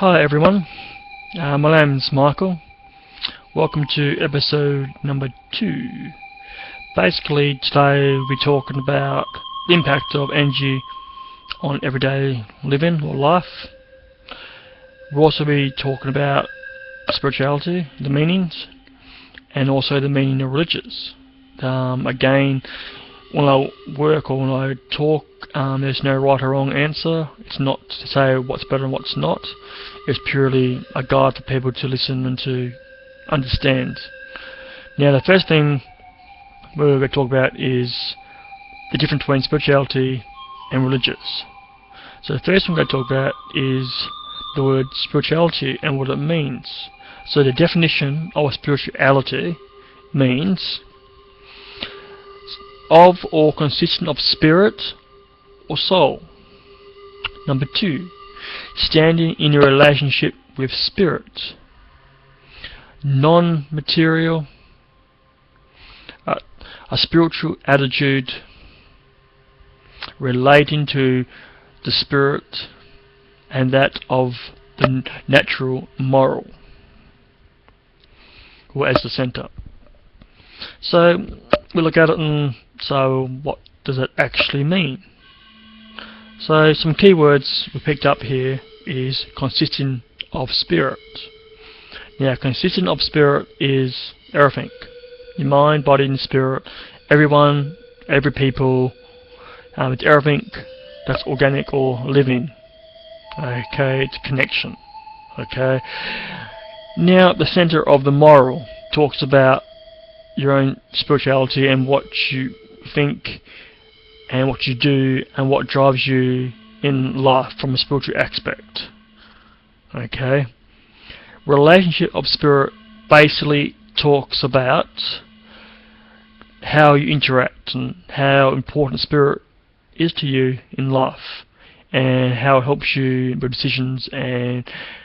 Hi everyone, my name is Michael. Welcome to episode number 2. Basically today we're talking about the impact of energy on everyday living or life. We'll also be talking about spirituality, the meanings, and also the meaning of religions. Again, when I work or when I talk, there's no right or wrong answer. It's not to say what's better and what's not. It's purely a guide for people to listen and to understand. Now, the first thing we're going to talk about is the difference between spirituality and religious. So the first thing we're going to talk about is the word spirituality and what it means. So the definition of spirituality means of or consisting of spirit or soul. Number 2, standing in a relationship with spirit. Non-material, a spiritual attitude relating to the spirit and that of the natural moral, or as the centre. So we look at it and so what does it actually mean? So some keywords we picked up here is consisting of spirit. Now, consisting of spirit is everything. Your mind, body and spirit, everyone, every people, it's everything that's organic or living. Okay, it's a connection. Okay. Now, the centre of the moral talks about your own spirituality and what you think and what you do and what drives you in life from a spiritual aspect. Okay. Relationship of spirit basically talks about how you interact and how important spirit is to you in life and how it helps you with decisions and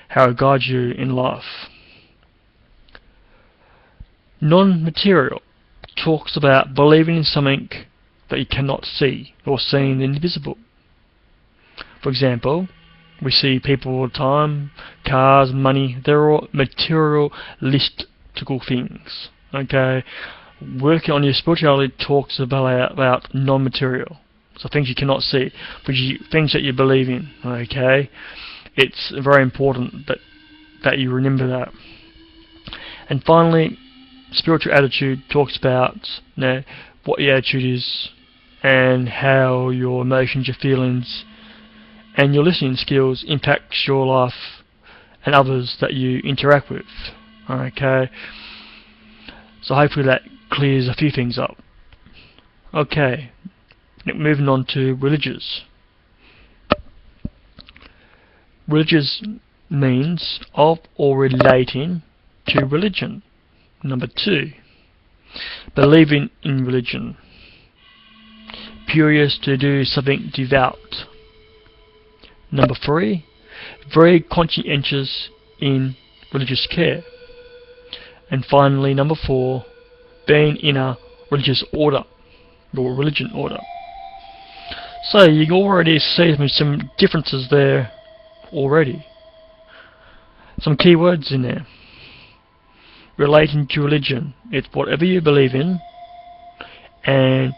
how it guides you in life. Non-material talks about believing in something that you cannot see or seeing the invisible. For example, we see people all the time, cars, money, they're all materialistical things. Okay, working on your spirituality talks about non-material, so things you cannot see, but things that you believe in. Okay, it's very important that you remember that. And finally, spiritual attitude talks about what your attitude is and how your emotions, your feelings and your listening skills impacts your life and others that you interact with. Okay, so hopefully that clears a few things up. Okay, moving on to religious. Religious means of or relating to religion. Number 2, believing in religion. Curious to do something devout. Number 3, very conscientious in religious care. And finally, number 4, being in a religious order or religion order. So you already see some differences there already. Some keywords in there. Relating to religion, it's whatever you believe in and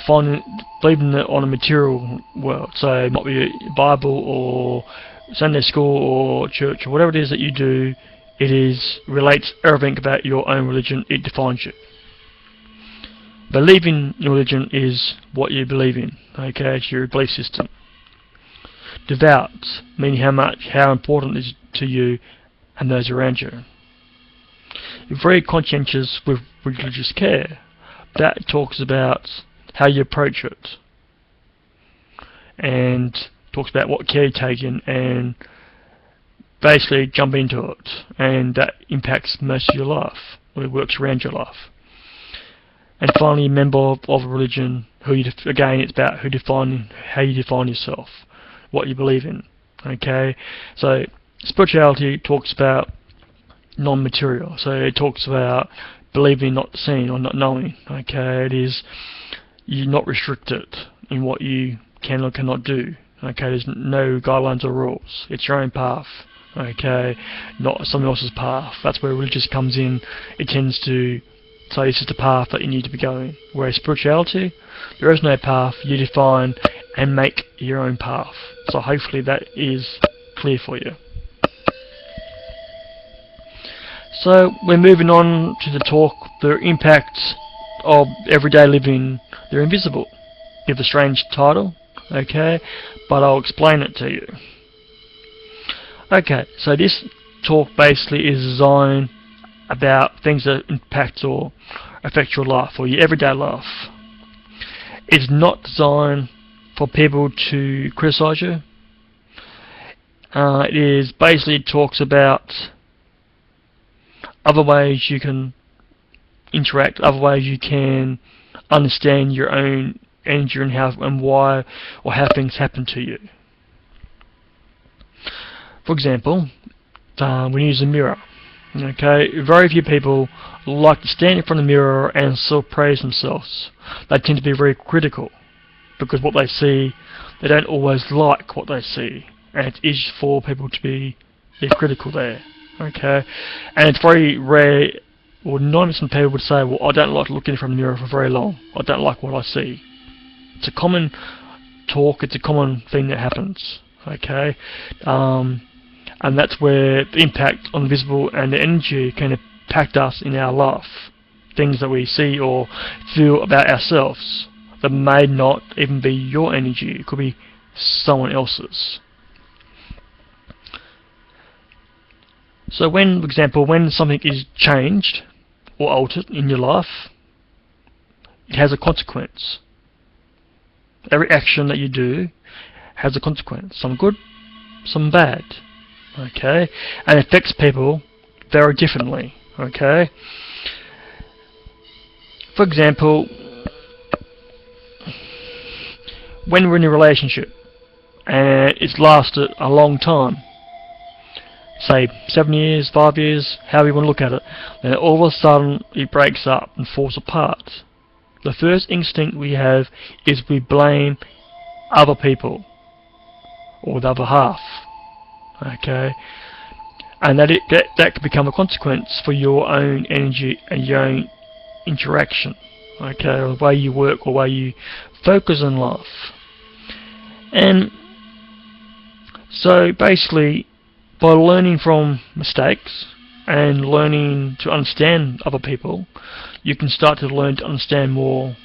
believing it on a material world. So it might be Bible or Sunday school or church or whatever it is that you do. Relates everything about your own religion. It defines you. Believing in religion is what you believe in. Okay, it's your belief system. Devout, meaning how important it is to you and those around you. You're very conscientious with religious care. That talks about how you approach it and talks about what care you take in and basically jump into it, and that impacts most of your life, or it works around your life. And finally, a member of a religion, again it's about how you define yourself, what you believe in. Okay, so spirituality talks about non-material, so it talks about believing, not seeing or not knowing. Okay, you're not restricted in what you can or cannot do. Okay, there's no guidelines or rules. It's your own path. okay, not someone else's path. That's where religious comes in. It tends to say this is the path that you need to be going. Whereas spirituality, there is no path, you define and make your own path. So hopefully that is clear for you. So we're moving on to the talk, the impacts of everyday living. They're invisible. You have a strange title, okay, but I'll explain it to you. Okay, so this talk basically is designed about things that impact or affect your life or your everyday life. It's not designed for people to criticize you. It is basically talks about other ways you can interact, other ways you can understand your own energy and how and why or how things happen to you. For example, we use a mirror. Okay, very few people like to stand in front of the mirror and self-praise themselves. They tend to be very critical because what they see, they don't always like what they see, and it is for people to be critical there. Okay, and it's very rare, or 90% of people would say, well, I don't like looking in front of the mirror for very long. I don't like what I see. It's a common talk, it's a common thing that happens. Okay, and that's where the impact on the visible and the energy can impact us in our life. Things that we see or feel about ourselves that may not even be your energy, it could be someone else's. So when, for example, when something is changed or altered in your life, it has a consequence. Every action that you do has a consequence, some good, some bad. Okay, and it affects people very differently. Okay, for example, when we're in a relationship and it's lasted a long time, say 7 years, 5 years, however you want to look at it, then all of a sudden it breaks up and falls apart. The first instinct we have is we blame other people or the other half. Okay, and that could become a consequence for your own energy and your own interaction. Okay, or the way you work or the way you focus on life. And so basically, by learning from mistakes and learning to understand other people, you can start to learn to understand more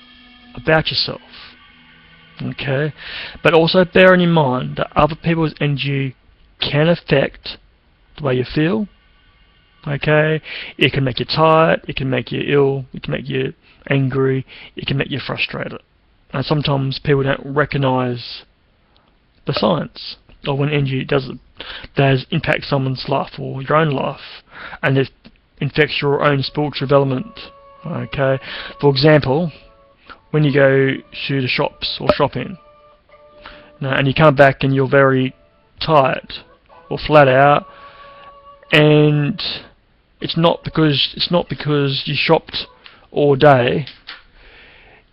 about yourself. Okay, but also bearing in mind that other people's energy can affect the way you feel. Okay, it can make you tired, it can make you ill, it can make you angry, it can make you frustrated. And sometimes people don't recognize the signs, or when energy does impact someone's life or your own life, and it infects your own spiritual development. Okay, for example, when you go to the shops or shopping, and you come back and you're very tired or flat out, and it's not because you shopped all day.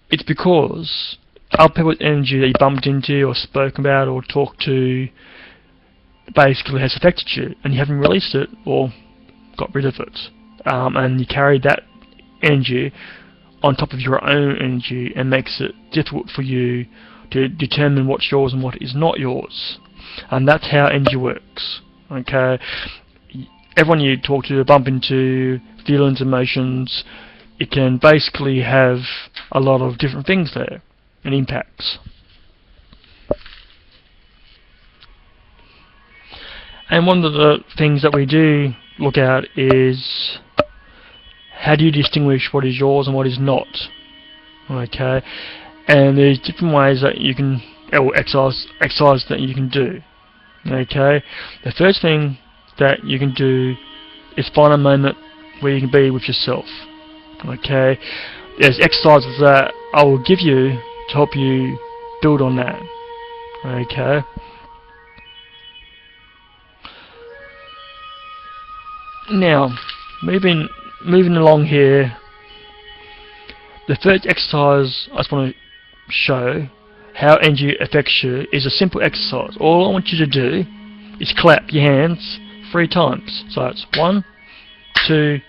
It's because other people's energy that you bumped into or spoke about or talked to basically has affected you, and you haven't released it or got rid of it, and you carry that energy on top of your own energy, and makes it difficult for you to determine what's yours and what is not yours. And that's how energy works. Okay, everyone you talk to, bump into, feelings, emotions, it can basically have a lot of different things there and impacts. And one of the things that we do look at is, how do you distinguish what is yours and what is not? Okay, and there's different ways that you can, or exercise that you can do. Okay, the first thing that you can do is find a moment where you can be with yourself. Okay, there's exercises that I will give you to help you build on that. Okay, now moving along here, the first exercise I just want to show how energy affects you is a simple exercise. All I want you to do is clap your hands 3 times. So it's 1, 2,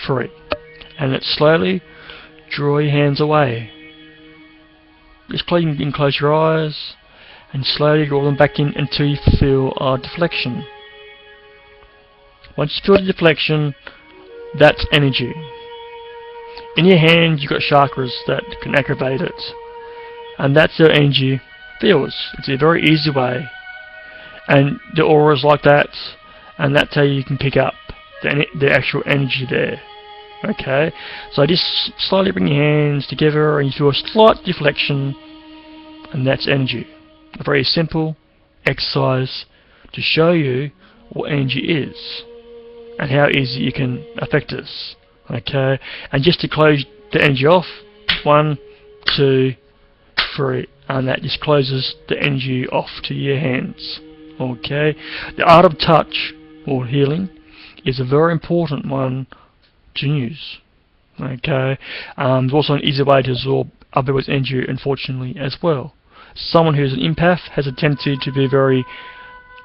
3. And let's slowly draw your hands away. Just you can close your eyes and slowly draw them back in until you feel a deflection. Once you feel the deflection, that's energy. In your hand you've got chakras that can activate it, and that's how energy feels. It's a very easy way, and the aura is like that, and that's how you can pick up the actual energy there. Okay, so just slowly bring your hands together and you feel a slight deflection, and that's energy. A very simple exercise to show you what energy is and how easy you can affect us. Okay, and just to close the energy off, 1, 2, 3, and that just closes the energy off to your hands. Okay, the art of touch or healing is a very important one to use. Okay, there's also an easy way to absorb other people's energy, unfortunately, as well. Someone who's an empath has a tendency to be very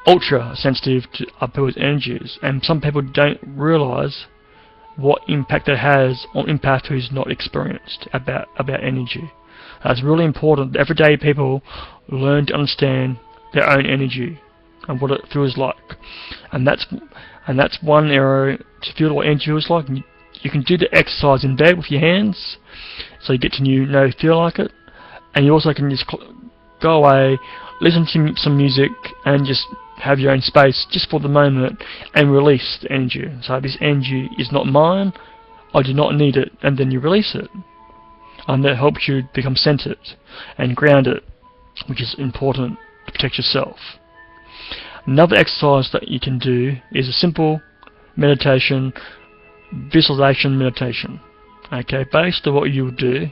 ultra sensitive to other people's energies, and some people don't realise what impact that has on empath who's not experienced about energy. It's really important that everyday people learn to understand their own energy and what it feels like, and that's one area to feel what energy feels like. You can do the exercise in bed with your hands, so you get to feel like it, and you also can just go away, listen to some music, and just have your own space just for the moment and release the energy. So this energy is not mine, I do not need it, and then you release it, and that helps you become centered and grounded, which is important to protect yourself. Another exercise that you can do is a simple meditation, visualization meditation. Okay, based on what you would do,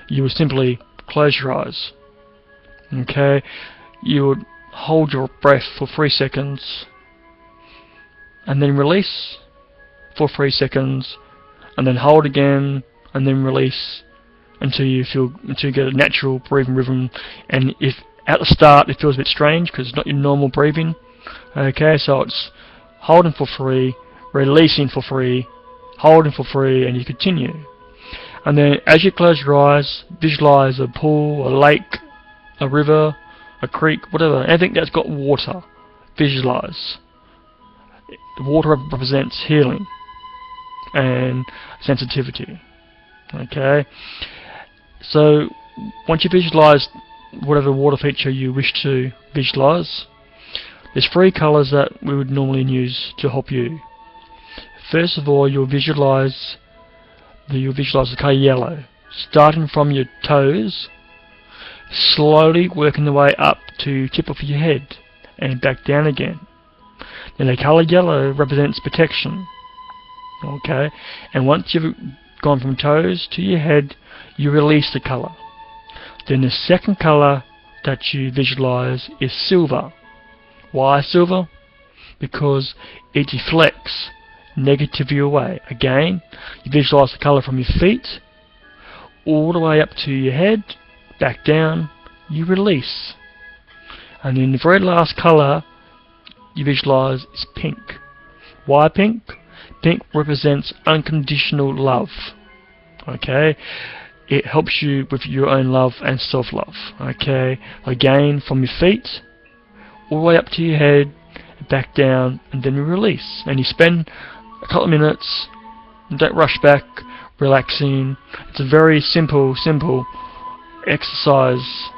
you would simply close your eyes. Okay, you would hold your breath for 3 seconds and then release for 3 seconds, and then hold again and then release until you get a natural breathing rhythm. And if at the start it feels a bit strange because it's not your normal breathing, okay, so it's holding for 3, releasing for 3, holding for 3, and you continue. And then as you close your eyes, visualize a pool, a lake, a river, a creek, whatever, anything that's got water, visualize. The water represents healing and sensitivity. Okay, so once you visualize whatever water feature you wish to visualize, there's 3 colors that we would normally use to help you. First of all, you'll visualize the color yellow, starting from your toes, slowly working the way up to tip of your head and back down again. Then the color yellow represents protection. Okay, and once you've gone from toes to your head, you release the color. Then the second color that you visualize is silver. Why silver? Because it deflects negativity away. Again, you visualize the color from your feet all the way up to your head, back down, you release. And then the very last color you visualize is pink. Why pink? Pink represents unconditional love. Okay, it helps you with your own love and self-love. Okay, again, from your feet all the way up to your head, back down, and then you release. And you spend a couple of minutes, don't rush back, relaxing. It's a very simple exercise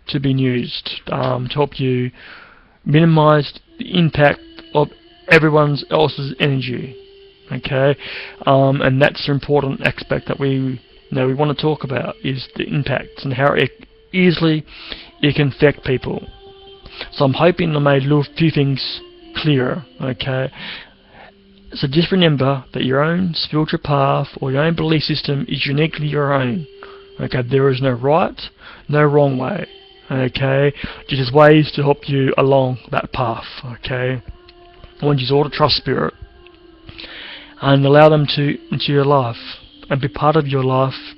to be used to help you minimize the impact of everyone else's energy. Okay, and that's the important aspect that we want to talk about, is the impacts and how easily it can affect people. So I'm hoping I made a few things clearer. Okay, so just remember that your own spiritual path or your own belief system is uniquely your own. Okay, there is no right, no wrong way. Okay, just ways to help you along that path. Okay, I want you all to trust spirit and allow them into your life and be part of your life,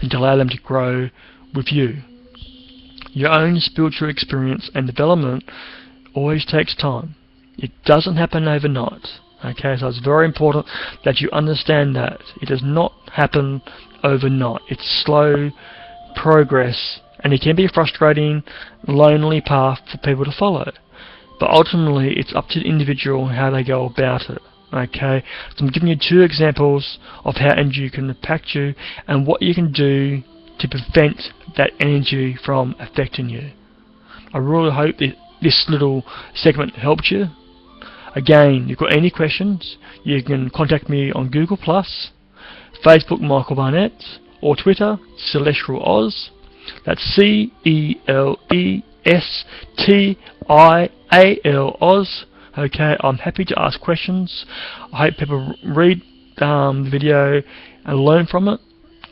and to allow them to grow with you. Your own spiritual experience and development always takes time. It doesn't happen overnight. Okay, so it's very important that you understand that. It does not happen overnight. It's slow progress, and it can be a frustrating, lonely path for people to follow. But ultimately, it's up to the individual how they go about it. Okay, so I'm giving you 2 examples of how energy can impact you and what you can do to prevent that energy from affecting you. I really hope that this little segment helped you. Again, if you've got any questions, you can contact me on Google+, Facebook Michael Barnett, or Twitter Celestial Oz. That's CELESTIAL Oz. Okay, I'm happy to ask questions. I hope people read the video and learn from it.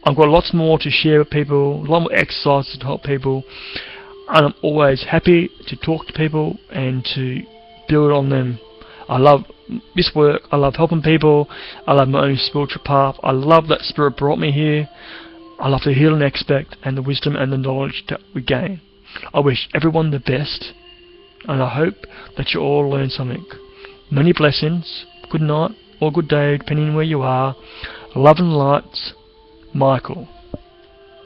I've got lots more to share with people, a lot more exercises to help people, and I'm always happy to talk to people and to build on them. I love this work, I love helping people, I love my own spiritual path, I love that Spirit brought me here, I love the healing aspect and the wisdom and the knowledge that we gain. I wish everyone the best, and I hope that you all learn something. Many blessings, good night or good day depending on where you are. Love and light, Michael.